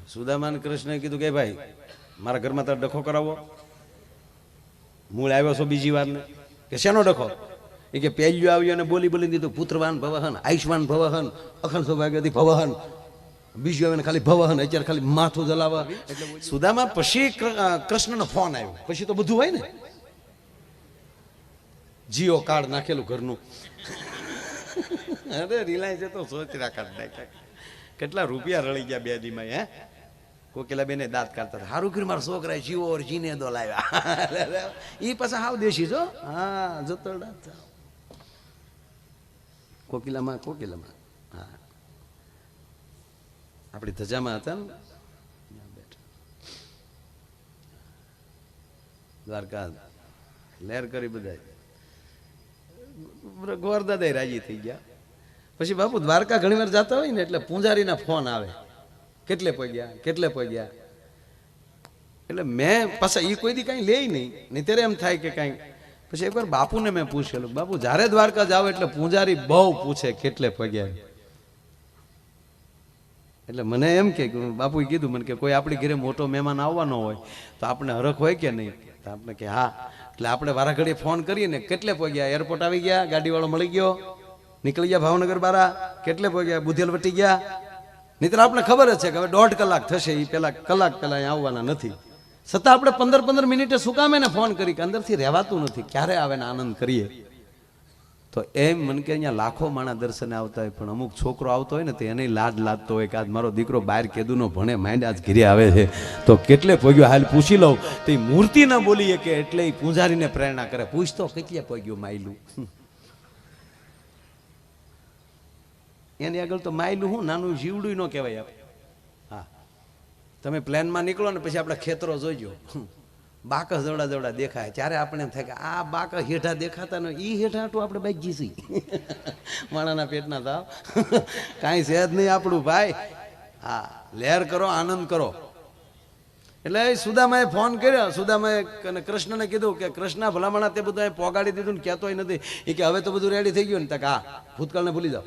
સુદામાને કૃષ્ણએ કીધું કે ભાઈ મારા ઘરમાં તારે ડખો કરાવો. મૂળ આવ્યો છો બીજી વાર ને કે શેનો ડખો? એ કે પહેલ્યું આવ્યું અને બોલી બોલી દીધું પુત્રવાન ભવહન, આયુષ્માન ભવહન, અખંડ સૌભાગ્યવતી ભવહન. બીજું આવે ને ખાલી ભવહન, અત્યારે ખાલી માથું જલાવા. એટલે સુદામા પછી કૃષ્ણનો ફોન આવ્યો. પછી તો બધું હોય ને, જીઓ કાર્ડ નાખેલું ઘરનું. અરે રિલાયન્સ તો સોચરા કાર્ડ નાખ્યા. કેટલા રૂપિયા રળી ગયા બે દીમાં. હે કોકિલા બેને દાંત કાઢતા હતા. સારું કર્યું મારા છોકરાએ જીવો ઓર જીને દો લાવ્યા. એ પાછા હાવ દેશી છો. હા જતરડા કોકિલામાં હા આપણી ધજામાં હતા ને બેઠા. દ્વારકા લહેર કરી બધા. ગોરદાદા રાજી થઈ ગયા. પછી બાપુ દ્વારકા ઘણી વાર જતા હોય ને એટલે પૂંજારીના ફોન આવે, કેટલે પગ્યા. એટલે મેં પાછા એ કોઈ દી કાંઈ લે નહીં ત્યારે એમ થાય કે કાંઈ. પછી એકવાર બાપુને મેં પૂછેલું, બાપુ જ્યારે દ્વારકા જાવ એટલે પૂંજારી બહુ પૂછે કેટલે પગ્યા. એટલે મને એમ કે બાપુએ કીધું મને કે કોઈ આપણી ઘરે મોટો મહેમાન આવવાનો હોય તો આપણે હરખ હોય કે નહીં? તો આપણે કે હા. એટલે આપણે વારા ઘડીએ ફોન કરીએ ને કેટલે પગ્યા, એરપોર્ટ આવી ગયા, ગાડીવાળો મળી ગયો, નીકળી ગયા ભાવનગર બારા, કેટલે પગ્યા, બુધેલ વટી ગયા. નહીંતર આપણે ખબર જ છે કે હવે 1.5 કલાક થશે, એ કલાક પહેલા અહીંયા આવવાના નથી. છતાં આપણે 15 મિનિટે શું કામ એને ફોન કરી કે અંદરથી રહેવાતું નથી, ક્યારે આવે ને આનંદ કરીએ. તો એમ મને કે અહીંયા લાખો માણા દર્શને આવતા હોય પણ અમુક છોકરો આવતો હોય ને તો એને લાડ લાગતો હોય કે આજ મારો દીકરો બહાર કેદુનો ભણે માંડ આજ ઘીરે આવે છે તો કેટલે પગ્યો હાલ પૂછી લઉં. તો એ મૂર્તિ ના બોલીએ કે એટલે એ પૂંજારીને પ્રેરણા કરે, પૂછતો કેટલે પગ્યો માયલું. એની આગળ તો માયલું હું નાનું જીવડું ન કહેવાય. હા તમે પ્લેનમાં નીકળો ને પછી આપણે ખેતરો જોઈજો, બાકસ જવડા દેખાય ત્યારે આપણે એમ થાય કે આ બાકસ હેઠા દેખાતા ને એ હેઠાટું આપણે બાઈક જીસી માણાના પેટના થાવ કાંઈ છે જ નહીં આપણું ભાઈ. હા લહેર કરો, આનંદ કરો. એટલે સુદામાએ ફોન કર્યો. સુદામાએ કૃષ્ણને કીધું કે કૃષ્ણ ભલામણા તે બધું પોગાડી દીધું ને કહેતોય નથી. એ કે હવે તો બધું રેડી થઈ ગયું ને? તક હા ભૂતકાળને ભૂલી જાઓ,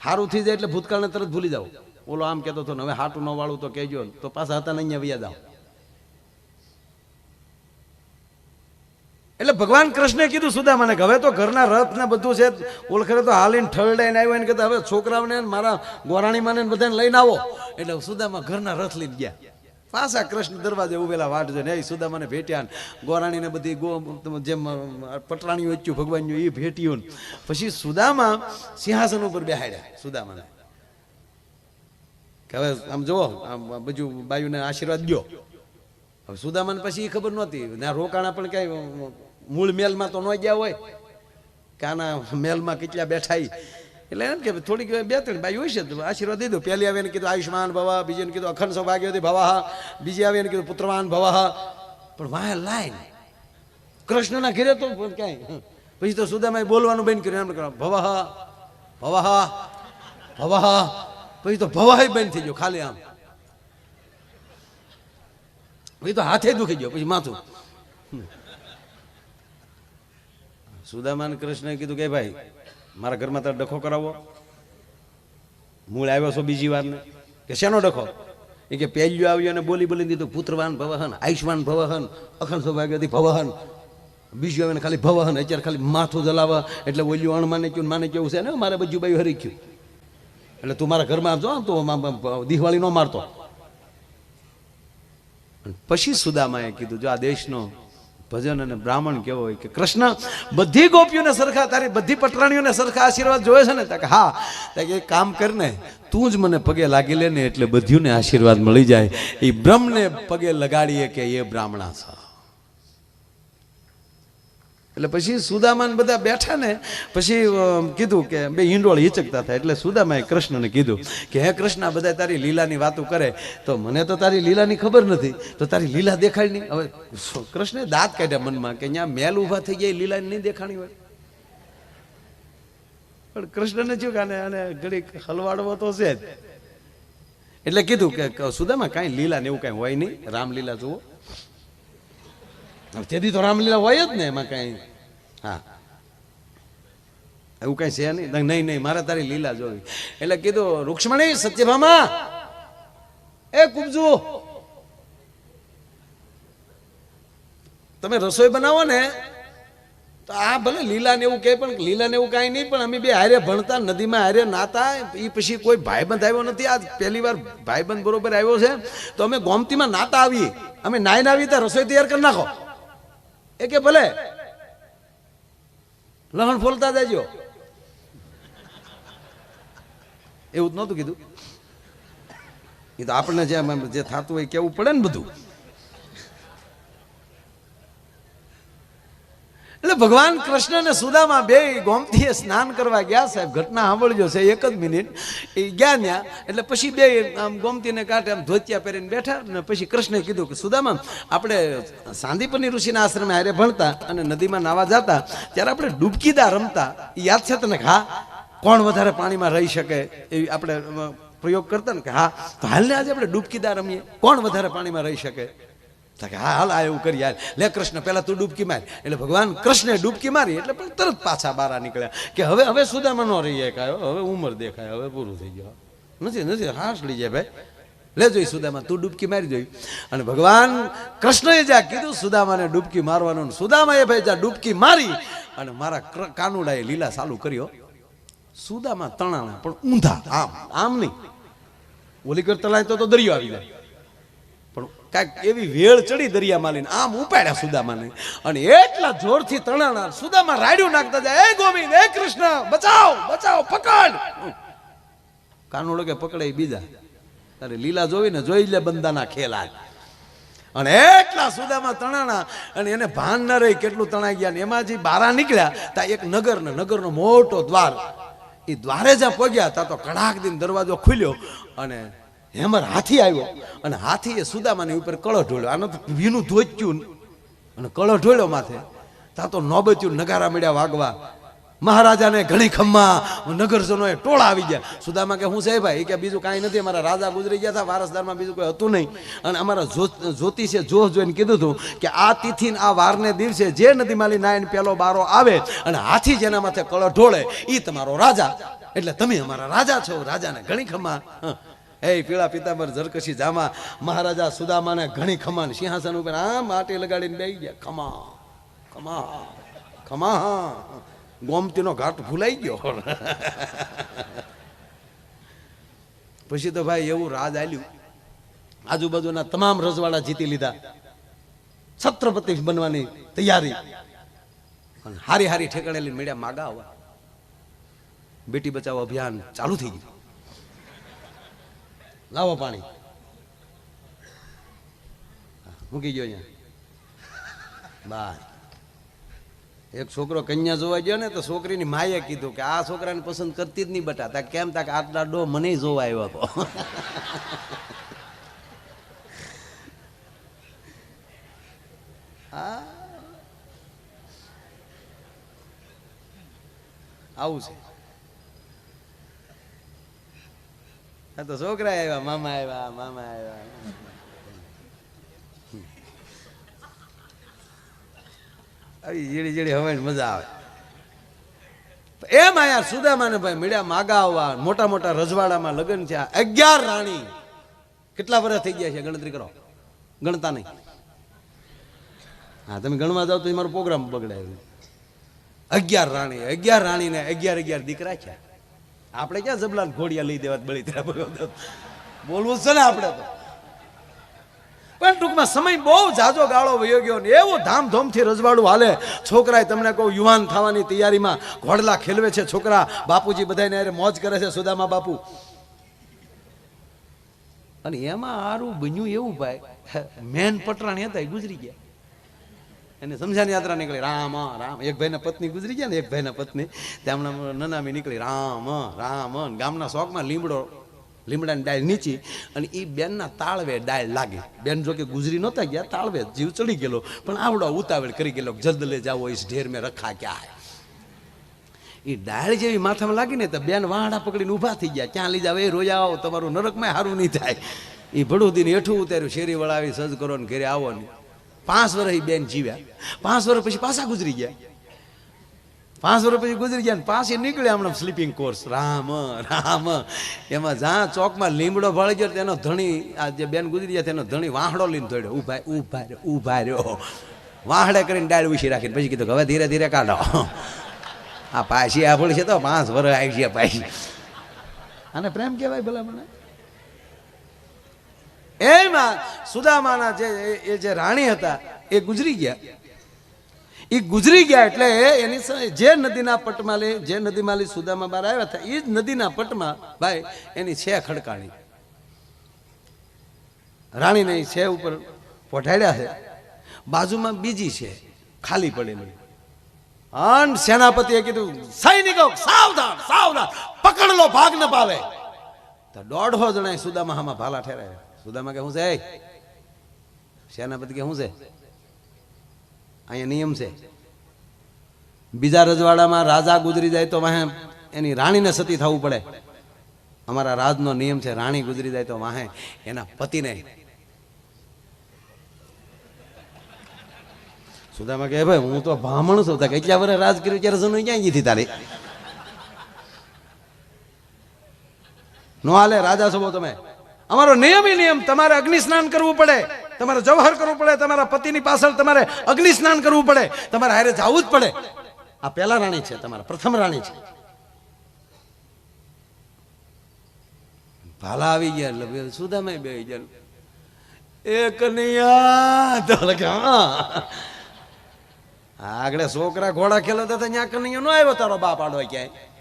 સારું થઈ જાય એટલે ભૂતકાળને તરત ભૂલી જાઓ. ઓલો આમ કહેતો હતો ને હવે હાટું ન વાળું તો કહેજો, તો પાછા હતા ને અહીંયા વ્યા જાઓ. એટલે ભગવાન કૃષ્ણે કીધું સુદામાને કે હવે તો ઘરના રથ ને બધું છે, ઓળખરે તો હાલીને ઠરડાઈને આવ્યો ને કહેતા હવે છોકરાઓને મારા ગોરાણીમાને બધાને લઈને આવો. એટલે સુદામા ઘરના રથ લઈને ગયા. પાછા કૃષ્ણ દરવાજે ઉભેલા વાટ જોઈને એ સુદામાને ભેટ્યા. ગોરાણીને બધી જેમ પટરાણીઓ વચ્ચું ભગવાન એ ભેટ્યું. પછી સુદામા સિંહાસન ઉપર બેહાડ્યા સુદામાને કે હવે આમ જુઓ આમ બીજું બાયુને આશીર્વાદ દો. હવે સુદામાને પછી એ ખબર નહોતી, ત્યાં રોકાણા પણ કઈ મૂળ મેલમાં તો ન ગયા હોય કે આના મેલમાં કેટલા બેઠા. એટલે એમ કે થોડીક 2-3 બાઈ હોય છે તો આશીર્વાદ દીધો. પહેલી આવે એને કીધું આયુષ્માન ભવા, બીજીને કીધું અખંડ સૌભાગ્યવતી ભવા, બીજી આવે એને કીધું પુત્રવાન ભવા. પણ વાહ લાઈન કૃષ્ણના ઘેરે તો ક્યાંય. પછી તો સુદામાએ બોલવાનું બંધ કર્યું, એમ ભવા ભવા ભવા. પછી તો ભવાય બંધ થઈ ગયો, ખાલી આમ. પછી તો હાથે દુખી ગયો, પછી માથું. સુદામાને કૃષ્ણએ કીધું કે ભાઈ મારા ઘરમાં તારે ડખો કરાવો. મૂળ આવ્યો છો બીજી વાર ને કે શેનો ડખો? એ કે પહેલ્યું આવ્યું અને બોલી બોલી દીધું પુત્રવાન ભવહન, આયુષ્માન ભવહન, અખંડ સૌભાગ્યવતી ભવહન. બીજું આવે ને ખાલી ભવહન, અત્યારે ખાલી માથું જલાવા. એટલે ઓલ્યું અણમાને ક્યું માને કેવું છે ને મારે બધું બાયું હરી ગયું. એટલે તું મારા ઘરમાં આવજો તો દિવાળી ન મારતો. પછી સુદામાએ કીધું જો આ દેશનો ભજન અને બ્રાહ્મણ કેવો હોય કે કૃષ્ણ બધી ગોપીઓને સરખા, તારી બધી પટરાણીઓને સરખા આશીર્વાદ જોવે છે ને? કે હા. એક કામ કરને, તું જ મને પગે લાગી લે ને એટલે બધીઓને આશીર્વાદ મળી જાય. એ બ્રહ્મને પગે લગાડીએ કે એ બ્રાહ્મણા છે. એટલે પછી સુદામાને બધા બેઠા ને પછી કીધું કે બે હિંડોળ હિચકતા થાય. એટલે સુદામાએ કૃષ્ણને કીધું કે હે કૃષ્ણ બધા તારી લીલાની વાતો કરે તો મને તો તારી લીલાની ખબર નથી, તો તારી લીલા દેખાડી નહીં. હવે કૃષ્ણે દાંત કાઢ્યા મનમાં કે અહીંયા મેલ ઊભા થઈ ગયા લીલાની નહીં દેખાણી હોય. પણ કૃષ્ણને શું કે આને ઘડીક હલવાડવો તો છે જ. એટલે કીધું કે સુદામા કાંઈ લીલા ને એવું કાંઈ હોય નહીં, રામલીલા જુઓ. તેથી તો રામલીલા હોય જ ને, એમાં કઈ હા એવું કઈ છે નહીં. નહીં મારે તારી લીલા જોવી. એટલે કીધું રૂક્ષ્મણી સત્યભામા એ કુબજુ, તમે રસોઈ બનાવો ને તો આ ભલે લીલા ને એવું કહે, પણ લીલા ને એવું કાંઈ નહીં, પણ અમે બે હારે ભણતા, નદીમાં હારે નાતા. એ પછી કોઈ ભાઈબંધ આવ્યો નથી, આ પહેલી વાર ભાઈબંધ બરોબર આવ્યો છે. તો અમે ગોમતીમાં નાતા આવીએ, અમે નાઈને આવી ત્યાં રસોઈ તૈયાર કરી નાખો. એ કે ભલે લહણ ફોલતા જાજો. એવું જ નહોતું કીધું. એ તો આપણને જે થતું હોય કેવું પડે ને બધું. એટલે ભગવાન કૃષ્ણ ને સુદામા બે ગોમતીએ સ્નાન કરવા ગયા. સાહેબ ઘટના સાંભળજો છે, એક જ મિનિટ. એ ગયા ત્યાં એટલે પછી બે આમ ગોમતીને કાંઠે આમ ધોતિયા પહેરીને બેઠા. ને પછી કૃષ્ણે કીધું કે સુદામા, આપણે સાંદીપની ઋષિના આશ્રમે હારે ભણતા અને નદીમાં નાવા જતા ત્યારે આપણે ડૂબકીદાર રમતા. યાદ છે તને? હા. કોણ વધારે પાણીમાં રહી શકે એવી આપણે પ્રયોગ કરતા ને કે હા, તો હાલને આજે આપણે ડૂબકીદાર રમીએ, કોણ વધારે પાણીમાં રહી શકે? હા હાલ આ એવું કરી યાર. લે કૃષ્ણ પેલા તું ડૂબકી મારી. એટલે ભગવાન કૃષ્ણે ડૂબકી મારી એટલે પણ તરત પાછા બહાર નીકળ્યા કે હવે સુદામા નો રહી કાયો, હવે ઉંમર દેખાય, હવે પૂરું થઈ ગયું. નથી હાશ લઈ જાય ભાઈ, લે જોઈ સુદામા તું ડૂબકી મારી જોઈ. અને ભગવાન કૃષ્ણએ જ્યાં કીધું સુદામાને ડૂબકી મારવાનું, સુદામાએ ભાઈ જ્યાં ડૂબકી મારી અને મારા કાનુડાએ લીલા ચાલુ કર્યો. સુદામા તણાણા પણ ઊંધા, આમ આમ નહીં. ઓલી કર તળાય તો દરિયો આવી જાય, પણ કાંઈક એવી વેળ ચડી દરિયામાં લઈને આમ ઉપાડ્યા સુદામાને. અને એટલા જોરથી તણાણા, સુદામા રાડ્યું નાખતા જાય, એ ગોવિંદ, એ કૃષ્ણ, બચાવ બચાવ, પકડ. કાનુડો કે પકડે બીજા, તારે લીલા જોઈને જોઈ લે બંદાના ખેલા. અને એટલા સુદામા તણાણા અને એને ભાન ન રહી કેટલું તણાઈ ગયા. ને એમાં જે બારા નીકળ્યા ત્યાં એક નગરનો મોટો દ્વાર, એ દ્વારે જ્યાં પહોંચ્યા ત્યાં તો કડાક દીન દરવાજો ખુલ્યો અને હેમર હાથી આવ્યો. અને હાથીએ સુદામાની ઉપર કળો ઢોળ્યો. આનો તો ભીનું ધોચ્યું અને કળો ઢોળ્યો માથે. ત્યાં તો નોબત્યું, નગારા મળ્યા વાગવા. મહારાજાને ઘણી ખમ્મા, નગરજનોએ ટોળા આવી ગયા. સુદામા કે હું છે ભાઈ? કે બીજું કાંઈ નથી, અમારા રાજા ગુજરી ગયા હતા, વારસદારમાં બીજું કોઈ હતું નહીં. અને અમારા જ્યોતિષે જોઈને કીધું હતું કે આ તિથિ આ વારને દિવસે જે નદીમાંલી નાયન પેલો બારો આવે અને હાથી જેના માથે કળો ઢોળે એ તમારો રાજા, એટલે તમે અમારા રાજા છો. રાજાને ઘણી ખમ્મા. હે પીળા પિતાંબર ઝરકશી જામા, મહારાજા સુદામાને ઘણી ખમ્મા. સિંહાસન ઉપર આમ માટી લગાડીને બેસી ગયા. ખમા ખમા ખમા. ગોમતીનો ઘાટ ભૂલાઈ ગયો. પછી તો ભાઈ એવું રાજ આલ્યું, આજુબાજુના તમામ રજવાડા જીતી લીધા, છત્રપતિ બનવાની તૈયારી. હારી હારી ઠેકાણે લઈને મેળ્યા માગા આવવા. બેટી બચાવો અભિયાન ચાલુ થઈ ગયું. લાવો પાણી મૂકી ગયો અહીંયા બાર. એક છોકરો કન્યા જોવા ગયો ને તો છોકરીની માએ કીધું કે આ છોકરાને પસંદ કરતી જ નહીં બટા. તા કેમ? તા આટલા ડો મને જોવા આવ્યો હતો. આવું છે. આ તો છોકરા આવ્યા, મામા આવ્યા, મામા આવ્યા. આવી જીડી જીડી હવે મજા આવે. એમ આયા સુદામાને ભાઈ મળ્યા માગા આવવા. મોટા મોટા રજવાડામાં લગ્ન થયા. 11 રાણી. કેટલા વર્ષ થઈ ગયા છે ગણતરી કરો? ગણતા નહીં. હા તમે ગણવા જાવ તો મારો પ્રોગ્રામ બગડાય. 11 રાણી, 11 રાણીને 11 દીકરા છે. આપણે ક્યાં જબલાન ઘોડિયા લઈ દેવા બળી બોલવું છે ને આપણે તો. પણ ટૂંકમાં સમય બહુ જાજો ગાળો વયો ગયો ને એવું ધામધૂમથી રજવાડું હાલે. છોકરાએ તમને કહું યુવાન થવાની તૈયારીમાં ઘોડલા ખેલવે છે છોકરા. બાપુજી બધાને અરે મોજ કરે છે સુદામા બાપુ. અને એમાં આરું બન્યું એવું ભાઈ, મેન પટરાણી હતા એ ગુજરી ગયા. એને સમજાની યાત્રા નીકળી. રામ રામ. એક ભાઈના પત્ની ગુજરી ગયા ને, એક ભાઈના પત્ની તેમના નનામી નીકળી. રામ રામ. ગામના શોખમાં લીમડાની ડાળ નીચી અને એ બેનના તાળવે ડાળ લાગી. બેન જો કે ગુજરી નહોતા ગયા, તાળવે જીવ ચડી ગયેલો, પણ આવડો ઉતાવળ કરી ગયેલો. જલ્દ લે જાવો ઇસ ઢેર મેં રખા ક્યાં. એ ડાળ જેવી માથામાં લાગી ને તો બેન વાહડા પકડીને ઊભા થઈ ગયા. ક્યાં લઈ જાવ? એ રોયા આવો, તમારું નરકમાં સારું નહીં થાય. એ ભડુદીને હેઠું ઉતાર્યું, શેરી વળાવી સજ કરો ને ઘરે આવો ને. 5 વર્ષ બેન જીવ્યા. 5 વર્ષ પછી પાછા ગુજરી ગયા. 5 વર્ષ પછી ગુજરી ગયા ને પાછી નીકળ્યા હમણાં સ્લીપિંગ કોર્સ. રામ રામ એમાં જ્યાં ચોકમાં લીમડો ભળી ગયો તેનો ધણી, આ જે બેન ગુજરી ગયા તેનો ધણી વાહડો લઈને દોડ્યો. ઊભા રહ્યો વાહડે કરીને ડાળ ઉછી રાખીને પછી કીધું હવે ધીરે ધીરે કાઢો. આ પાછી આ ભળી છે તો 5 વર્ષ આવી ગયા પાછી. આને પ્રેમ કહેવાય ભલા મને? એમાં સુદામાના જે રાણી હતા એ ગુજરી ગયા. એ ગુજરી ગયા એટલે એની જે નદીના પટમાં જે નદીમાં સુદામા બહાર આવ્યા હતા એ જ નદીના પટમાં ભાઈ એની છે ખડકાણી રાણીને છે ઉપર પોઢાડ્યા છે. બાજુમાં બીજી છે ખાલી પડેલી. અન સેનાપતિએ કીધું સૈનિકો સાવધાન સાવધાન, પકડ લો ભાગ ન પાવે. તો 150 જણા સુદામા હામાં ભાલા ઠેરાયા. સુદામા કે શું છે? સેનાપતિ કે શું છે? અહીંયા નિયમ છે, બીજા રજવાડામાં રાજા ગુજરી જાય તો વાહે એની રાણીને સતી થવું પડે. અમારા રાજનો નિયમ છે, રાણી ગુજરી જાય તો વાહે એના પતિને. સુદામા કહે ભાઈ હું તો બ્રાહ્મણ છું, કેટલા વર્ષ રાજ કર્યું ત્યારે જનુ ક્યાં ગઈ હતી તારી? નો હાલે, રાજા છો તમે. અમારો નિયમ તમારે અગ્નિ સ્નાન કરવું પડે, તમારે જવહર કરવું પડે, તમારા પતિની પાછળ તમારે અગ્નિ સ્નાન કરવું પડે, તમારે હારે જવું જ પડે. આ પહેલા રાણી છે, તમારા પ્રથમ રાણી છે. ભાલા આવી ગયા એટલે સુદામા બે ગયા. એ કનૈયા તો આગળ છોકરા ઘોડા ખેલતા હતા ત્યાં કનૈયો નો આવ્યો તારો બાપ આડો ક્યાંય.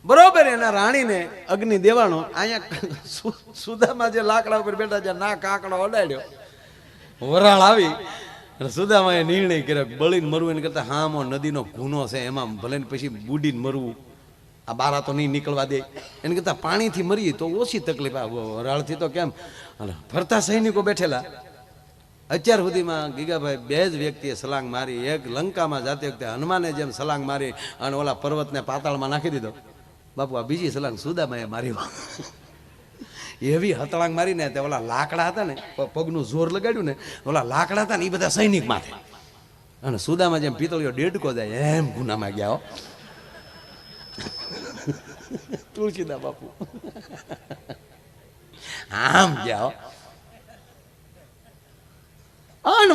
બરોબર એના રાણીને અગ્નિ દેવાનો. અહીંયા સુદામા જે લાકડા ઉપર બેઠા છે ના કાકડો અડાડ્યો, વરાળ આવી. સુદામાએ નિર્ણય કર્યો બળીને મરવું એને કરતા હામો નદીનો ગુનો છે એમાં ભલે પછી બુડીને મરવું, આ બારા તો નહીં નીકળવા દે, એને કરતા પાણીથી મરીએ તો ઓછી તકલીફ. આ વરાળથી તો કેમ. ફરતા સૈનિકો બેઠેલા. અત્યાર સુધીમાં ગીગાભાઈ 2 જ વ્યક્તિએ સલાંગ મારી. એક લંકામાં જાતે વખતે હનુમાને જેમ સલાંગ મારી અને ઓલા પર્વતને પાતાળમાં નાખી દીધો. બાપુ આ બીજી સલાંગ સુદામાએ મારી. એવી હતળાંગ મારીને તે ઓલા લાકડા હતા ને, પગનું જોર લગાડ્યું ને, ઓલા લાકડા હતા ને એ બધા સૈનિક માથે. અને સુદામા જેમ પિતળીઓ ડેડકો જાય એમ ગુનામાં ગયા. તુલસીદા બાપુ આમ ગયા.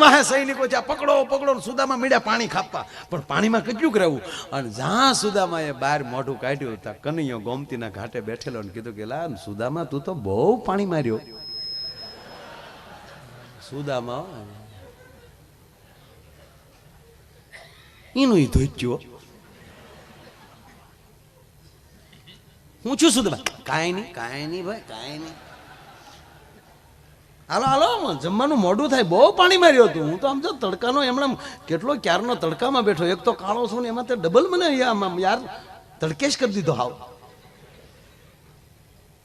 વાહે સૈનિકો છે પકડો પકડો. સુદામા મીડ્યા પાણી ખાપવા, પણ પાણીમાં કેટલું રહેવું. અને જ્યાં સુદામાએ બહાર મોઢું કાઢ્યું ત્યાં કનૈયો ગોમતીના ઘાટે બેઠેલો ને કીધું કે લા સુદામા તું તો બહુ પાણી માર્યો. સુદામા એનું ધોચ્યો. હું છું સુદામા. કાંઈ નહીં ભાઈ કાંઈ નહીં. હાલો જમવાનું મોડું થાય, બહુ પાણી માર્યું હતું. હું તો આમ જો તડકાનો એમણે કેટલો ક્યારનો તડકામાં બેઠો, એક તો કાળો છું ને એમાં તે ડબલ મને યાર તડકેશ કરી દીધો. હાવ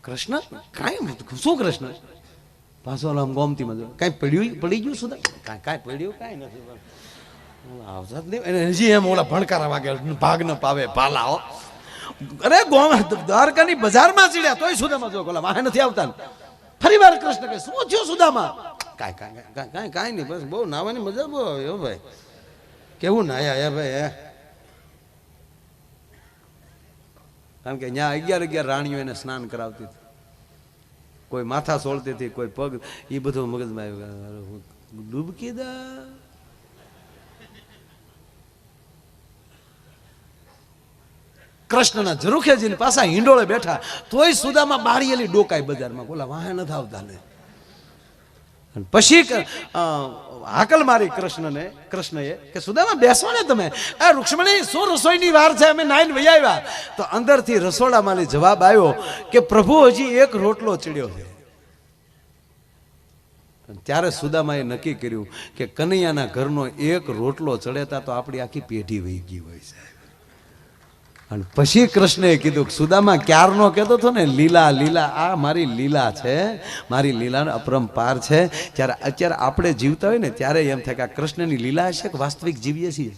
કૃષ્ણ કાંઈ શું કૃષ્ણ પાછો આમ ગોમતીમાં જો કાંઈ પડી ગયું સુધા? કાંઈ પડ્યું કાંઈ નથી. આવતા જ નહીં હજી એમ ઓલા ભણકારા વાગે ભાગ ન પાવે પાલા. અરે દ્વારકાની બજારમાં ચડ્યા તોય સુદામા જો ઓલા વાહે નથી આવતા. ફરી વાર કૃષ્ણ કહે શું થયું સુદામા? કાંઈ નહીં, બસ બહુ નાવાની મજા બહુ આવ્યો ભાઈ. કેવું નાયા ભાઈ? કારણ કે ત્યાં 11 રાણીઓ એને સ્નાન કરાવતી હતી. કોઈ માથા સોળતી હતી, કોઈ પગ, એ બધું મગજમાં આવ્યું. ડૂબકી દા કૃષ્ણના ઝરૂખેજીની પાછા હિંડોળે બેઠા તોય સુદામા બારીએલી ડોકાય બજારમાં. બોલા વાહે નથી આવતા ને. પછી હાકલ મારી કૃષ્ણએ કે સુદામા બેસો ને તમે. આ રૂક્ષ્મણી શું રસોઈની વાર છે, અમે નાઈને વહી આવ્યા. તો અંદરથી રસોડામાંથી જવાબ આવ્યો કે પ્રભુ હજી એક રોટલો ચડ્યો છે. ત્યારે સુદામાએ નક્કી કર્યું કે કનૈયાના ઘરનો એક રોટલો ચડેતા તો આપણી આખી પેઢી વહી ગઈ હોય છે. અને પછી કૃષ્ણએ કીધું સુદામા ક્યારનો કહેતો હતો ને લીલા લીલા, આ મારી લીલા છે, મારી લીલાનો અપરંપાર છે. ત્યારે અત્યારે આપણે જીવતા હોય ને ત્યારે એમ થાય કે આ કૃષ્ણની લીલા હશે કે વાસ્તવિક જીવીએ છીએ.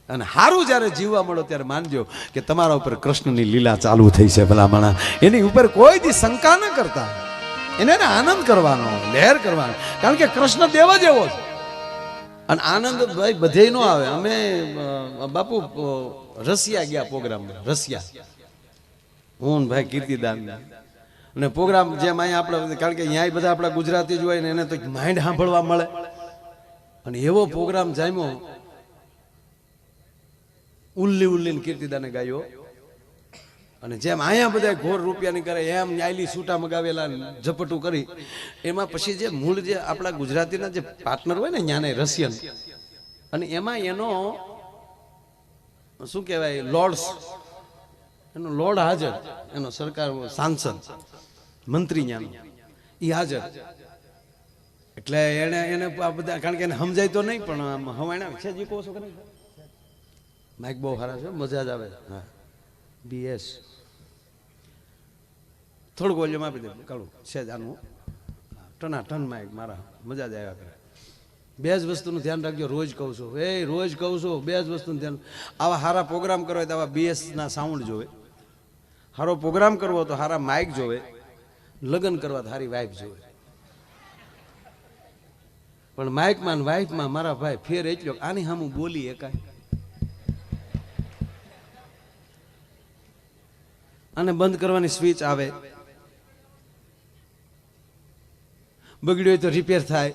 અને સારું જ્યારે જીવવા મળો ત્યારે માનજો કે તમારા ઉપર કૃષ્ણની લીલા ચાલુ થઈ છે. ભલામણા એની ઉપર કોઈ દી શંકા ન કરતા, એને આનંદ કરવાનો, લહેર કરવાનો. કારણ કે કૃષ્ણ દેવ જ એવો છે. અને આનંદ ભાઈ બધે નો આવે. અમે બાપુ રશિયા ગયા પ્રોગ્રામ, રશિયા હું ભાઈ કીર્તિદાન, અને પ્રોગ્રામ જેમ અહીંયા આપણે, કારણ કે અહીંયા બધા આપણા ગુજરાતી જ હોય ને એને તો માઇન્ડ સાંભળવા મળે, અને એવો પ્રોગ્રામ જામ્યો, ઉલ્લી ઉલ્લીને કીર્તિદાને ગાયો. અને જેમ અહીંયા બધા ઘોર રૂપિયાની કરે એમ ન્યાયલી સૂટા મગાવેલા ઝપટું કરી, એમાં પછી જે મૂળ જે આપણા ગુજરાતીના જે પાર્ટનર હોય ને ન્યાને રશિયન, અને એમાં એનો શું કહેવાય લોર્ડ્સ, એનો લોર્ડ હાજર, એનો સરકાર સાંસદ મંત્રી ન્યાનો એ હાજર. એટલે એને આ બધા, કારણ કે એને સમજાય તો નહીં, પણ હવાણા છે જે કહો છો કે માઇક બહુ સારા છે, મજા જ આવે. હા BS થોડુંક વોલ્યુમ આપી દે, કાળું છે જ આનું ટના ટન માઇક, મારા મજા જ આવ્યા કરે. બે જ વસ્તુનું ધ્યાન રાખજો, રોજ કહું છું, રોજ કહું છું, બે જ વસ્તુનું ધ્યાન. આવા સારા પ્રોગ્રામ કરવા હોય તો આવા BS ના સાઉન્ડ જોવે, સારો પ્રોગ્રામ કરવો તો સારા માઇક જોવે, લગ્ન કરવા તો સારી વાઇફ જોવે. પણ માઇકમાં ને વાઇફમાં મારા ભાઈ ફેર એટલો, આની સામું બોલી એકાય, અને બંધ કરવાની સ્વિચ આવે, બગડ્યું હોય તો રિપેર થાય,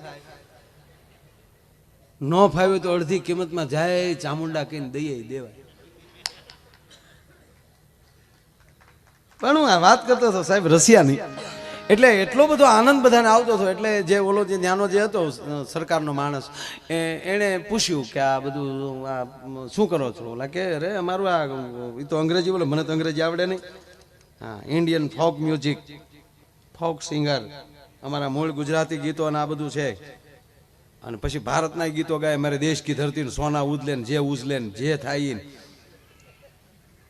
ન ફાવ્યું તો અડધી કિંમતમાં જાય ચામુંડા કહીને દઈએ દેવાય. પણ હું આ વાત કરતો હતો સાહેબ રશિયાની, એટલે એટલો બધો આનંદ બધાને આવતો હતો. એટલે જે ઓલો જે ન્યાનો જે હતો સરકારનો માણસ, એણે પૂછ્યું કે આ બધું આ શું કરો છો? ઓલા કે અરે અમારું આ એ તો અંગ્રેજી બોલે, મને તો અંગ્રેજી આવડે નહીં. હા, Indian folk music, folk singer, અમારા મૂળ ગુજરાતી ગીતો અને આ બધું છે. અને પછી ભારતના ગીતો ગાય, મારે દેશ કી ધરતી સોના ઉજલે ને જે ઉજલે ને જે થાય.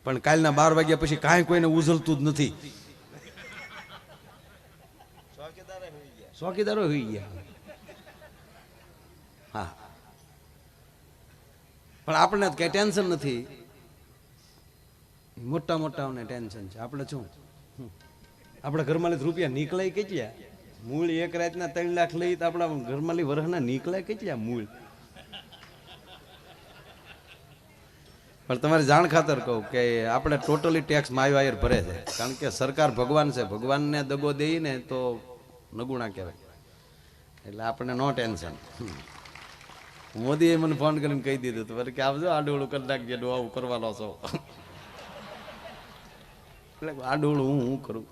પણ કાલના 12 વાગ્યા પછી કાંઈ કોઈને ઉજલતું જ નથી, ચોકીદારો હોઈ ગયા. હા, પણ આપણે કઈ ટેન્શન નથી, મોટા મોટાઓને ટેન્શન છે. આપણે શું, આપણા ઘરમાં રૂપિયા નીકળાય કેટલા? મૂળ એક રાતના 3 લાખ લઈ તો આપણા ઘરમાં વરહના નીકળાય કેટલા મૂળ? પણ તમારી જાણ ખાતર કહું કે આપણે ટોટલી ટેક્સ માયવાયર ભરે છે, કારણ કે સરકાર ભગવાન છે, ભગવાનને દગો દઈને તો નગુણા કહેવાય. એટલે આપણને નો ટેન્શન. મોદીએ મને ફોન કરીને કહી દીધું હતું કે આવજો આડોળું કરી નાખજે, આવું કરવાનો છો. એટલે આડોળું હું કરું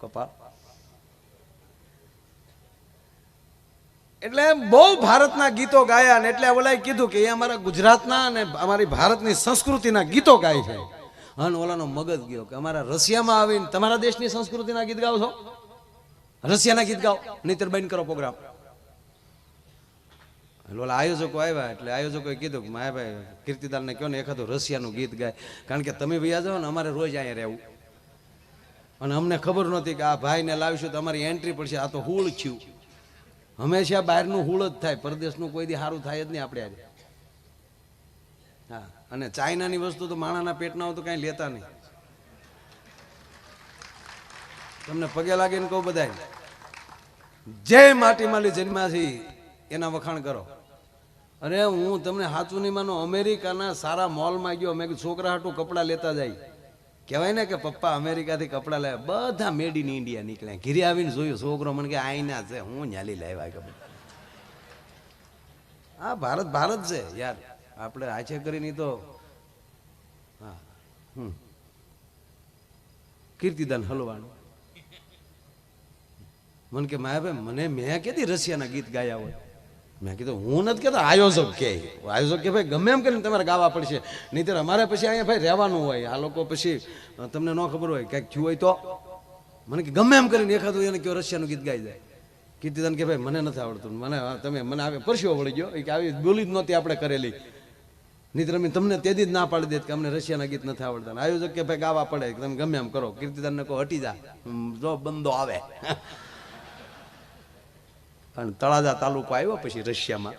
કપા. એટલે બહુ ભારતના ગીતો ગાયા, ને એટલે ઓલાએ કીધું કે એ અમારા ગુજરાતના અને અમારી ભારતની સંસ્કૃતિના ગીતો ગાય છે. અને ઓલાનો મગજ ગયો કે અમારા રશિયામાં આવીને તમારા દેશની સંસ્કૃતિના ગીત ગાઓ છો, રશિયાના ગીત ગાઓ, નહીતર બંધ કરો પ્રોગ્રામ. એટલે ઓલા આયોજકો આવ્યા, એટલે આયોજકોએ કીધું કે માયાભાઈ કીર્તિદાનને કહો ને એખાદું રશિયાનું ગીત ગાય, કારણ કે તમે વૈયા જાઓ ને અમારે રોજ અહીંયા રહેવું. અને અમને ખબર નહોતી કે આ ભાઈને લાવીશું તો અમારી એન્ટ્રી પડશે. આ તો હુળ થયું, હંમેશા બહારનું હુળ જ થાય, પરદેશનું કોઈ દી સારું થાય જ નહીં આપણે આજે. હા, અને ચાઇનાની વસ્તુ તો માણાના પેટના હોય તો કાંઈ લેતા નહીં. તમને પગે લાગીને કહું બધા, જય માટીમાલી જન્માસી એના વખાણ કરો. અરે હું તમને સાચું નહીં માનો, અમેરિકાના સારા મોલમાં ગયો, મેં છોકરા હાટું કપડાં લેતા જાય, કહેવાય ને કે પપ્પા અમેરિકાથી કપડાં લાવ્યા, બધા મેડ ઇન ઇન્ડિયા નીકળ્યા. ઘીરે આવીને જોયું, છોકરો મને કે આઈના છે, હું ન્યાલી લાવ્યા કપડાં. હા, ભારત ભારત છે યાર, આપણે આછે કરીને તો. હા, કીર્તિદાન હલવાનું મને કે માયાભાઈ મને મેં કીધી રશિયાના ગીત ગાયા હોય. મેં કીધું હું નથી કહેતો, આયોજક કે ભાઈ ગમે એમ કરીને તમારે ગાવા પડશે, નહીંતર અમારે પછી અહીંયા ભાઈ રહેવાનું હોય. આ લોકો પછી તમને ન ખબર હોય કંઈક થયું હોય તો મને કે ગમે એમ કરીને એખાદું એને કયો રશિયાનું ગીત ગાઈ જાય. કીર્તિદાન કે ભાઈ મને નથી આવડતું, મને આવે પરસ્યો વળી ગયો કે આવી બોલી જ નહોતી આપણે કરેલી, નહીંતર અમે તમને તેથી જ ના પાડી દેત કે અમને રશિયાના ગીત નથી આવડતા. આયોજક કે ભાઈ ગાવા પડે, તમે ગમે એમ કરો. કીર્તિદાનને કહો હટી જા, જો બંદો આવે. અને તળાજા તાલુકો આવ્યો પછી રશિયામાં,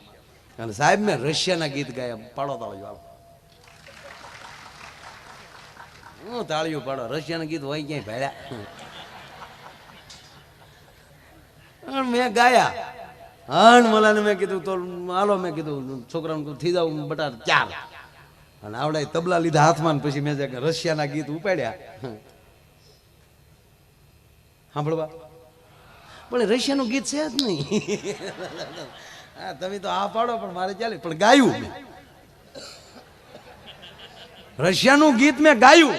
અને સાહેબ મેં રશિયાના ગીત ગાયા. પાડો તાળીઓ, હું તાળીઓ પાડો. રશિયાના ગીત હોય ક્યાંય ભાડ્યા, મેં ગાયા. અન મલાને મેં કીધું તો હાલો, મેં કીધું છોકરાને થઈ જાવ બટાર 4 અને આવડે તબલા લીધા હાથમાં. પછી મેં રશિયાના ગીત ઉપાડ્યા સાંભળવા, પણ રશિયાનું ગીત છે જ નહીં. હા તમે તો આ પાડો પણ મારે ચાલે, પણ ગાયું રશિયાનું ગીત મેં ગાયું.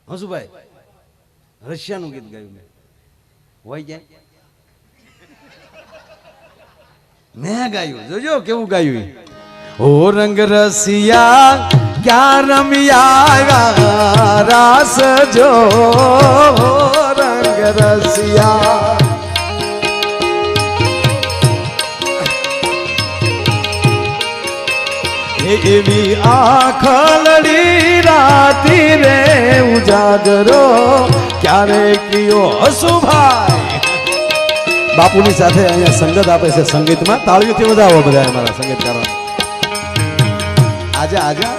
હસુભાઈ રશિયાનું ગીત ગાયું મેં, હોય ક્યાં મેં ગાયું, જોજો કેવું ગાયું. ઓ રંગ રસિયા ક્યાં રમિયા રાસ જો, રંગ રસિયા એવી આખલડી રાતી રે ઉજાગરો ક્યારે કયો. હસુભાઈ બાપુની સાથે અહીંયા સંગત આપે છે, સંગીતમાં તાળીઓથી વધાવો બધા અમારા સંગીતકારો. આજા આજા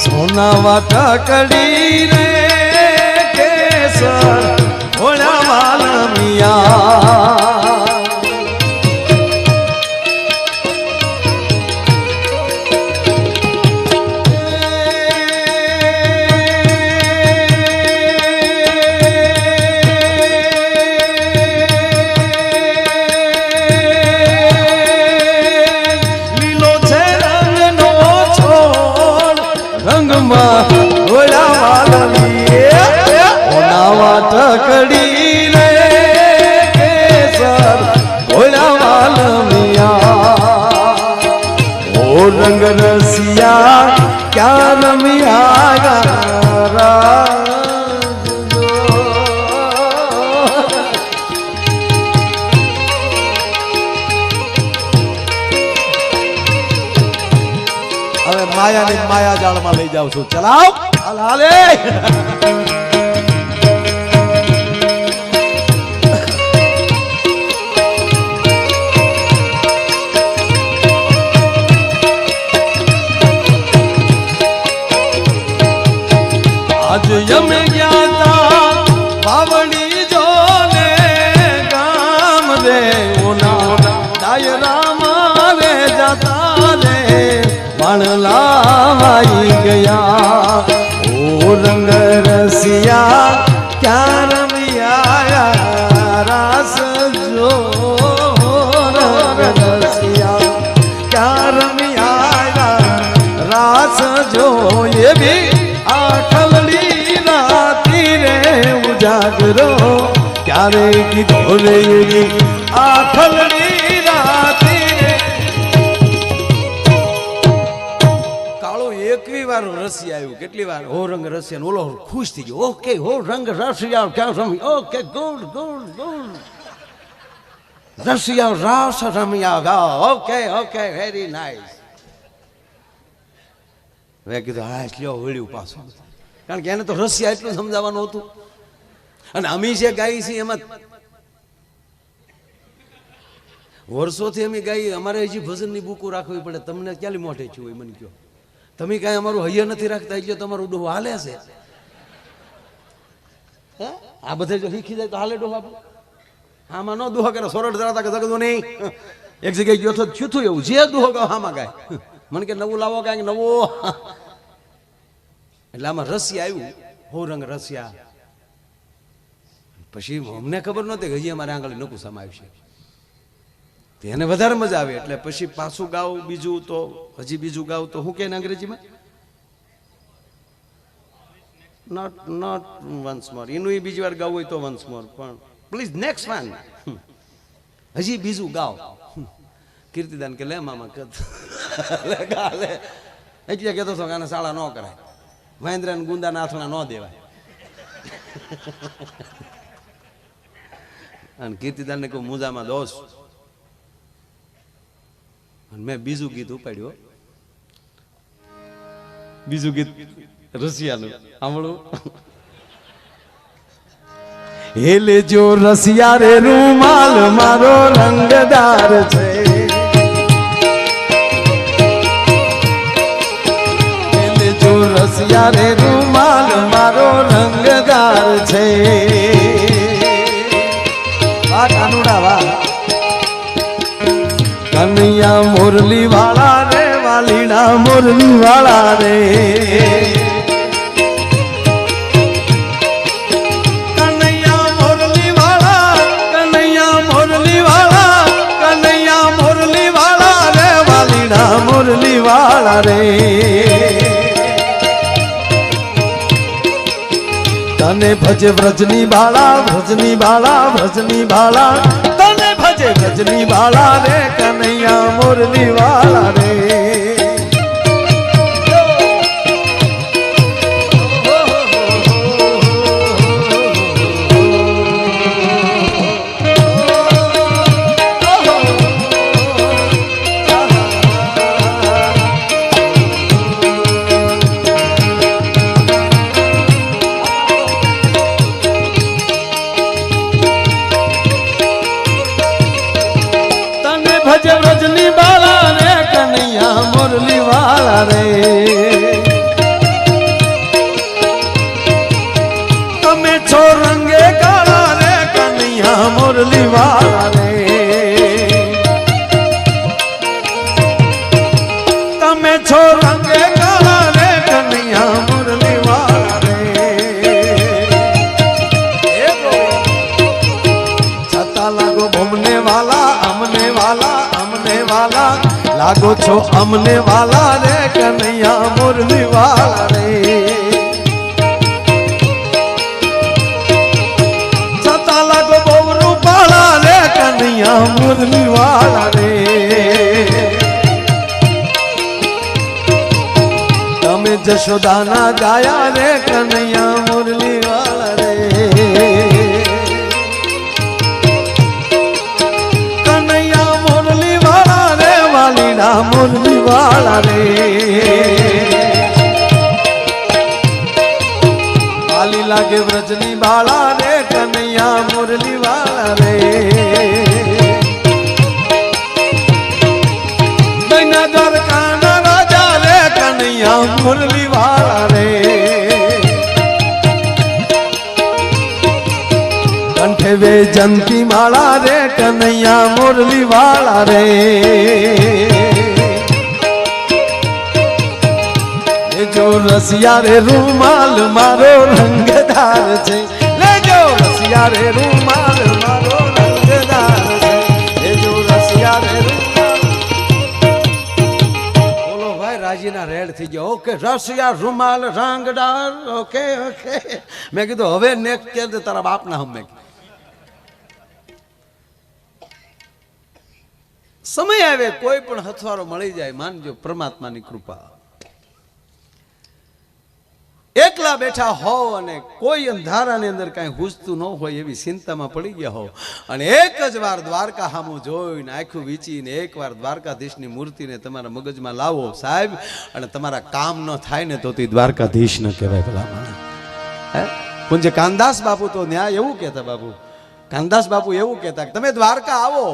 સોના વાટકડી રે કેસર ઓળા વાલમિયા ટકડી રે કેસર ભોળા વાલમિયા. ઓ રંગ રસિયા ક્યાં રમિયા હવે માયાની માયા જાળમાં લઈ જાઉં છું. ચલાવ હાલે આજ યમે ગયા તા બાવડી જોને ગામ રે ઓના ડાયરા મારે જતા રે વાણલાવાઈ ગયા. ઓ રંગ રસિયા ક્યાં રમિયા રાસ જો, રંગ રસિયા ક્યાં રમિયા રાસ જો એવી આખલડી રાતી રે ઉજાગરો ક્યારે કીધો રે આખલડી રાતી રે. કાળો એકવી વાર રસિયા આવ્યું, કેટલી વાર હો રંગ રસિયા, ઓલો ખુશ થઈ ગયો. ઓકે હો રંગ રસિયા ક્યાં રમી, ઓકે ગુડ ગુડ ગુડ રસિયા રાસ રમિયા ગા, ઓકે ઓકે વેરી નાઇસ. મેં કીધું હા લ્યો વળ્યું પાછું, કારણ કે એને તો રસિયા એટલું સમજાવવાનું હતું. અને અમે જે ગાઈ છીએ એમાં વર્ષોથી અમે ગાઈ, અમારે હજી ભજનની બુકો રાખવી પડે. તમને ક્યાં મોઢે છું હોય મને કહો, તમે કાંઈ અમારું હૈયા નથી રાખતા, એટલે તમારું ડોહો હાલે છે. આ બધે જો શીખી જાય તો હાલે ડોહો આપણું. આમાં ન દુહા કરે સોરઠ ધરાતા કે જગદો નહીં. એક જગ્યાએ ગયો તો થયું થયું એવું, જે દુહો ગાવ આમાં ગાય. મને કે નવું લાવો કાંઈક નવો. એટલે આમાં રસિયા આવ્યું, હો રંગ રસિયા. પછી અમને ખબર નહોતી કે હજી અમારે આંગળી નકું સમાવશે, એને વધારે મજા આવે. એટલે પછી પાછું ગાવ બીજું, તો હજી બીજું ગાવ તો શું કે અંગ્રેજીમાં નોટ નોટ વન્સ મોર. એનું બીજી વાર ગાવું હોય તો વન્સ મોર, પણ પ્લીઝ નેક્સ્ટ વન હજી બીજું ગાવ. કીર્તિદાન કે લે મામા કદ લે એટલે કહેતો હતો કે આને શાળા ન કરાય, મહેન્દ્ર ને ગુંદા નાથણા ન દેવાય. અને કીર્તિદાન ને કહું મુજામાં દોષ. અને મેં બીજું ગીત ઉપાડ્યું, બીજું ગીત રસિયાનું સાંભળું. હેલે જો રસિયા રે રૂમાલ મારો રંગદાર છે, હેલે જો રસિયા રસિયા રે રૂમાલ મારો રંગદાર છે. વાહ કાનુડા વાહ. કનૈયા મુરલી વાળા રે વાલીડા મુરલી વાળા રે. કનૈયા મુરલી વાળા કનૈયા મુરલી વાળા કનૈયા મુરલી વાળા રે વાલીડા મુરલી વાળા રે. તને ભજે વ્રજની બાળા વ્રજની બાળા વ્રજની બાળા તને ભજે વ્રજની બાળા રે કનૈયા મુરલી વાળા રે. ભજ વ્રજની બાળા રે કનૈયા મુરલી વાળા રે. તમે છો રંગે કાળા રે કનૈયા મુરલી વાળા રે. તમે છો રંગે કાળા રે કનૈયા મુરલી વાળા રે. છતાં લાગો ભમને વાલા અમને વાલા અમને વાલા લાગો છો અમને વાલા રે કનૈયા મુરલી વાળા રે. છતાં લાગો બહુ રૂપાળા રે કનૈયા મુરલી વાળા રે. તમે જશોદાના ગાયા રે કનૈયા મુરલી વાળા રે. મુરલી વાળા રે. વાલી લાગે વ્રજની બાળા રે કનૈયા મુરલી વાળા રે. દૈના દ્વારકાના રાજા રે કનૈયા મુરલી વાળા રે. કંઠે વેજંતી માળા રે કનૈયા મુરલી વાળા રે. લેજો રસિયા રે રૂમાલ મારો રંગદાર છે. લેજો રસિયા રે રૂમાલ મારો રંગદાર છે. લેજો રસિયા રે રૂમાલ. બોલો ભાઈ રાજીના રેડ થઈ ગયો. ઓકે રસિયા રૂમાલ રંગદાર. ઓકે ઓકે મેં કીધું હવે નેક્સ્ટ કે તારા બાપના હમ. સમય આવે કોઈ પણ હથવારો મળી જાય માનજો પરમાત્માની કૃપા. એકલા બેઠા હો અને કોઈ અંધારાની અંદર કાંઈ હુજતું ન હોય એવી ચિંતામાં પડી ગયા હો અને એક જ વાર દ્વારકા સામું જોઈને આખું વીંચીને એકવાર દ્વારકાધીશની મૂર્તિને તમારા મગજમાં લાવો સાહેબ અને તમારા કામ ન થાય ને તો તે દ્વારકાધીશ ન કહેવાય ભલા માણસ. હે પૂજ્ય કાનદાસ બાપુ તો ન્યાય એવું કહેતા. બાપુ કાનદાસ બાપુ એવું કહેતા કે તમે દ્વારકા આવો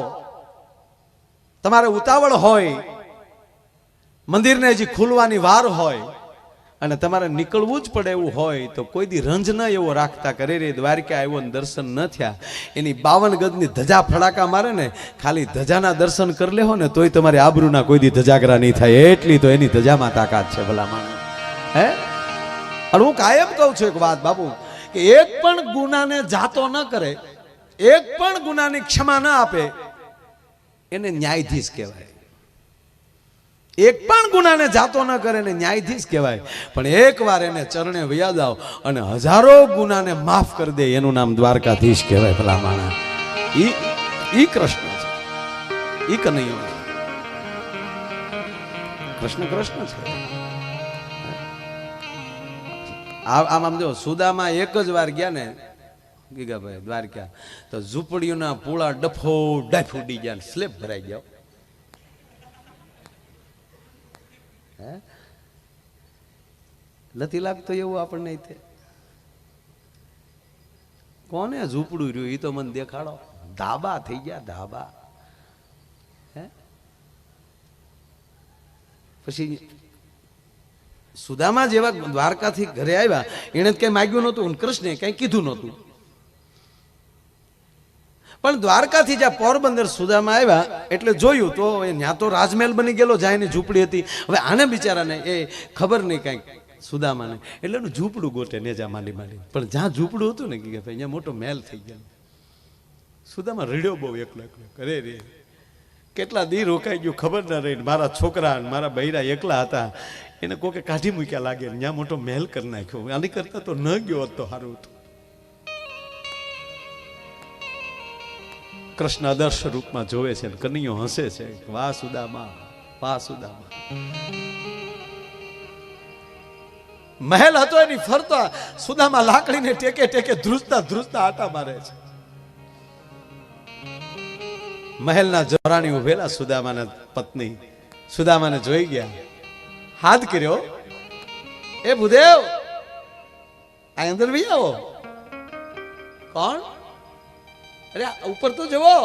તમારે ઉતાવળ હોય મંદિરને હજી ખુલવાની વાર હોય અને તમારે નીકળવું જ પડે એવું હોય તો કોઈ દી રંજ ન એવો રાખતા કરે રે દ્વારકા આવ્યો ને દર્શન ન થયા. એની 52 ગજની ધજા ફડાકા મારે ને ખાલી ધજાના દર્શન કરી લેહો ને તોય તમારી આબરૂના કોઈ દી ધજાગરા નહીં થાય એટલી તો એની ધજામાં તાકાત છે ભલા માણસ. હે અને હું કાયમ કહું છું એક વાત બાપુ કે એક પણ ગુનાને જાતો ન કરે એક પણ ગુનાની ક્ષમા ન આપે એને ન્યાયાધીશ કહેવાય. એક પણ ગુનાને જાતો ન કરે ને ન્યાયાધીશ કહેવાય. પણ એકવાર એને ચરણે વયા જાવ અને હજારો ગુનાને માફ કરી દે એનું નામ દ્વારકાધીશ કહેવાય ભલા માણસ. ઈ કૃષ્ણ છે, ઈ કનૈયો છે. કૃષ્ણ કૃષ્ણ છે. આમ જો સુદામાં એક જ વાર ગયા ને ગીગાભાઈ દ્વારકા તો ઝૂંપડીઓના પૂળા ડફો ડફ ઉડી ગયા, સ્લેબ ભરાઈ ગયા. નથી લાગતો એવું આપણને? કોને ઝૂંપડું રહ્યું એ તો મને દેખાડો. ધાબા થઈ ગયા ધાબા. હે પછી સુદામા જેવા દ્વારકાથી ઘરે આવ્યા, એને કઈ માગ્યું નહોતું અને કૃષ્ણે કઈ કીધું નહોતું. પણ દ્વારકાથી જ્યાં પોરબંદર સુદામા આવ્યા એટલે જોયું તો ત્યાં તો રાજમહેલ બની ગયેલો, જ્યાં એની ઝૂંપડી હતી. હવે આને બિચારાને એ ખબર નહીં કાંઈક સુદામાને, એટલે એનું ઝૂંપડું ગોટે નેજા માંડી માંડી. પણ જ્યાં ઝૂંપડું હતું ને કે ભાઈ અહીંયા મોટો મહેલ થઈ ગયો. સુદામા રડ્યો બહુ એકલો એકલો. અરે રે કેટલા દી રોકાઈ ગયું ખબર ના રહી. મારા છોકરા મારા બૈરા એકલા હતા, એને કોકે કાઢી મૂક્યા લાગે, ત્યાં મોટો મહેલ કરી નાખ્યો. આની કરતા તો ન ગયો હોત તો સારું હતું. કૃષ્ણ આદર્શ રૂપમાં જોવે છે, કનૈયો હસે છે, વાહ સુદામા, વાહ સુદામા. મહેલ હતો એની ફરતા સુદામા લાકડીને ટેકે ટેકે ધ્રુજતા ધ્રુજતા આટા મારે છે. મહેલના જોરાણી ઉભેલા સુદામાના પત્ની સુદામાને જોઈ ગયા, હાથ કર્યો, એ ભૂદેવ આ અંદર ભી આવો. કોણ? અરે ઉપર તો જુઓ.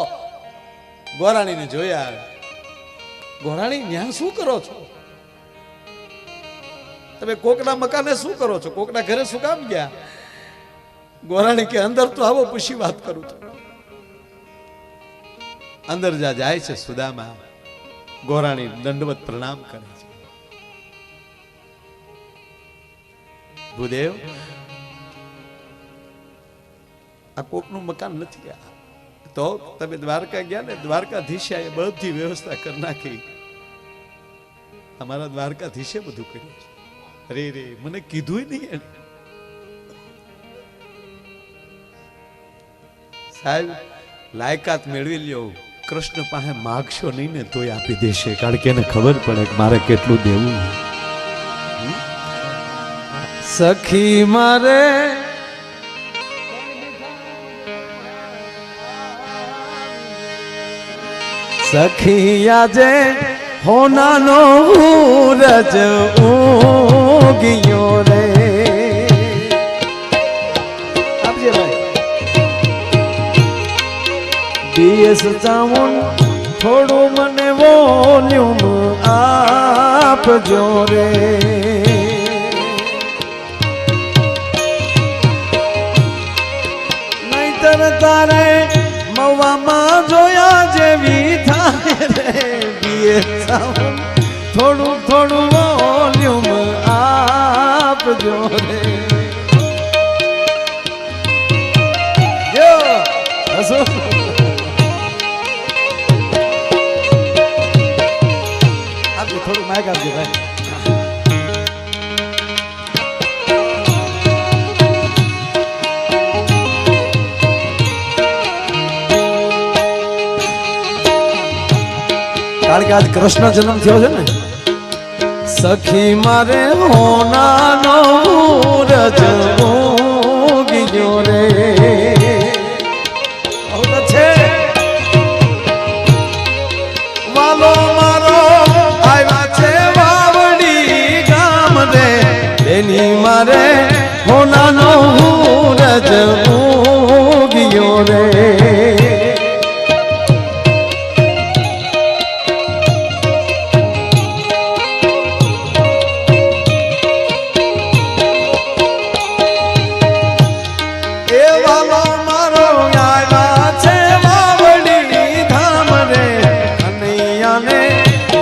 ગોરાણીને જોયા. ગોરાણી ન્યા શું કરો છો તમે? કોકના મકાને શું કરો છો? કોકના ઘરે શું કામ ગયા? ગોરાણી કે અંદર તો આવો, પૂછી વાત કરું છું. અંદર જાય છે સુદામા. ગોરાણી દંડવત પ્રણામ કરે છે. ભૂદેવ આ કોકનું મકાન નથી, તો તમે દ્વારકા ગયા ને, દ્વારકાધીશે એ બધી વ્યવસ્થા કરી નાખી. અમારા દ્વારકાધીશે બધું કર્યું. અરે રે મને કીધું નહીં. સાહેબ લાયકાત મેળવી લ્યો, કૃષ્ણ પાસે માગશો નહીં ને તોય આપી દેશે, કારણ કે એને ખબર પડે કે મારે કેટલું દેવું. સખી મારે સખી આજે હોનાનો રજ ઉગ્યો રે. આપજે ભાઈ બીએસ ચામુન થોડું મને વોલ્યુમ આપજો રે. નહીતર તારે મવામાં જોયા જેવી થાય રે. બીએસ ચામુન થોડું થોડું વોલ્યુમ આપજો રે. જો હસો થોડું માઇક આપજો ભાઈ. કારણ કે આજ કૃષ્ણ જન્મ થયો છે ને. સખી મારે હોનાનો રજ ઉગ્યો રે. છે વાલો મારો આવ્યા છે વાવડી ગામ રે. એની મારે હોનાનો રજ ઉગ્યો રે.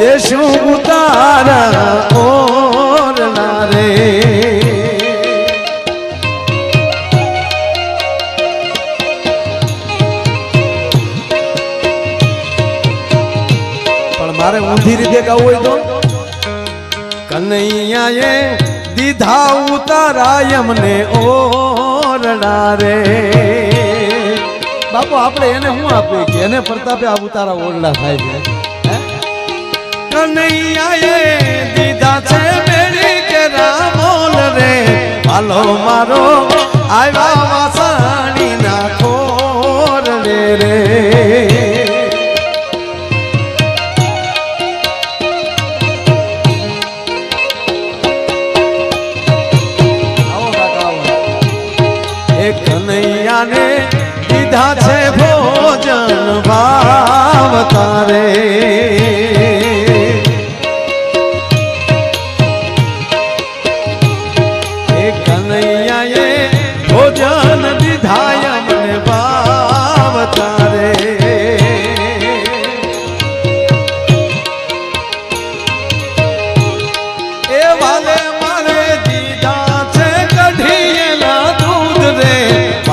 દેશું ઉતારા ઓરણા રે. પણ મારે ઊંધી રીતે ગાવું હોય તો કનૈયાએ દીધા ઉતારા એમને ઓરણા રે. બાપુ આપણે એને શું આપીએ કે એને પ્રતાપે આ ઉતારા ઓરડા થાય છે. કનૈયાએ દીધા છે મેળી કે રામોલ રે. હાલો મારો આવ્યા વાસાણી ના ખોર રે. કનૈયાને દીધા છે ભોજન ભાવ તારે.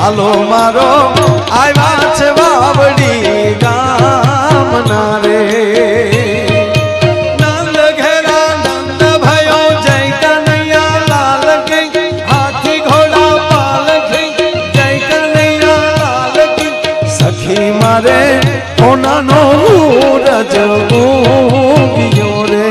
વાલો મારો આવ્યા છે વાવડી ગામના રે નંદ ઘેરા નંદ ભયો જય કનૈયા લાલ કી હાથી ઘોડા પાલકી જય કનૈયા લાલ કી સખી મારે કોનાનો રજ ઉગ્યો રે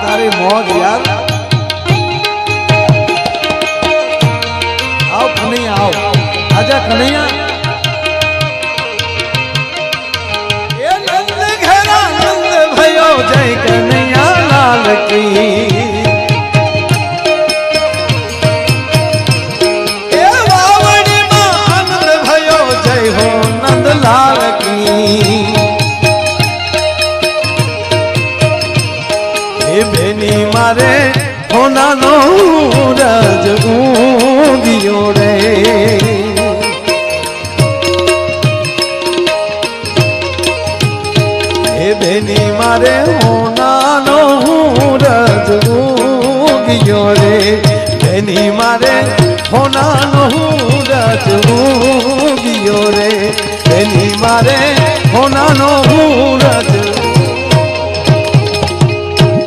તારી મોજ યાર આવ કનૈયા આવ આજા કનૈયા એ નંદ ઘેરા નંદ ભયો જય કનૈયા લાલ કી એ વાવડી માં આનંદ ભયો જય હો નંદ લાલ કી બેની મારે હોનાનો રજ ઉગ્યો રે હે બેની મારે હોનાનો રજ ઉગ્યો રે બેની મારે હોનાનો રજ ઉગ્યો રે બેની મારે